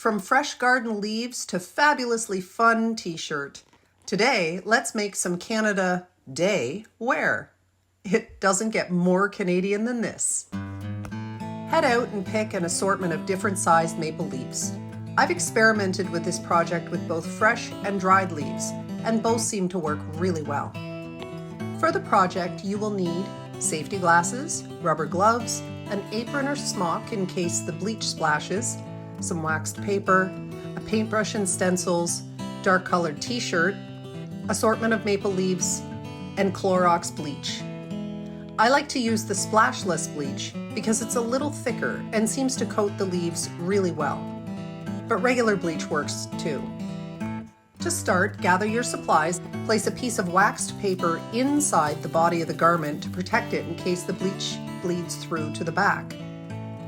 From fresh garden leaves to fabulously fun t-shirt. Today, let's make some Canada Day wear. It doesn't get more Canadian than this. Head out and pick an assortment of different sized maple leaves. I've experimented with this project with both fresh and dried leaves, and both seem to work really well. For the project, you will need safety glasses, rubber gloves, an apron or smock in case the bleach splashes, some waxed paper, a paintbrush and stencils, dark colored t-shirt, assortment of maple leaves, and Clorox bleach. I like to use the Splash-Less bleach because it's a little thicker and seems to coat the leaves really well. But regular bleach works too. To start, gather your supplies, place a piece of waxed paper inside the body of the garment to protect it in case the bleach bleeds through to the back.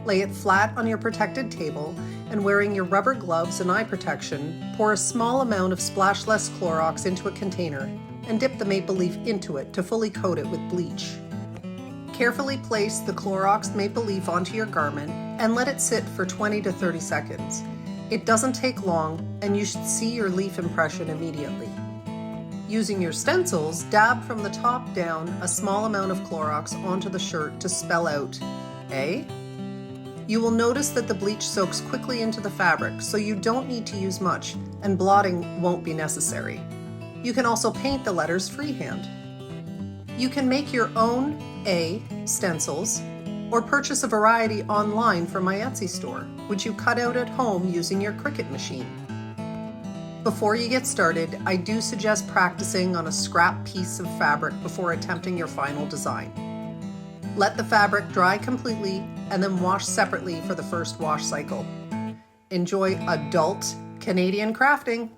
Lay it flat on your protected table, and wearing your rubber gloves and eye protection, pour a small amount of Splash-Less Clorox into a container and dip the maple leaf into it to fully coat it with bleach. Carefully place the Clorox maple leaf onto your garment and let it sit for 20 to 30 seconds. It doesn't take long, and you should see your leaf impression immediately. Using your stencils, dab from the top down a small amount of Clorox onto the shirt to spell out A. You will notice that the bleach soaks quickly into the fabric, so you don't need to use much, and blotting won't be necessary. You can also paint the letters freehand. You can make your own A stencils, or purchase a variety online from my Etsy store, which you cut out at home using your Cricut machine. Before you get started, I do suggest practicing on a scrap piece of fabric before attempting your final design. Let the fabric dry completely and then wash separately for the first wash cycle. Enjoy adult Canadian crafting!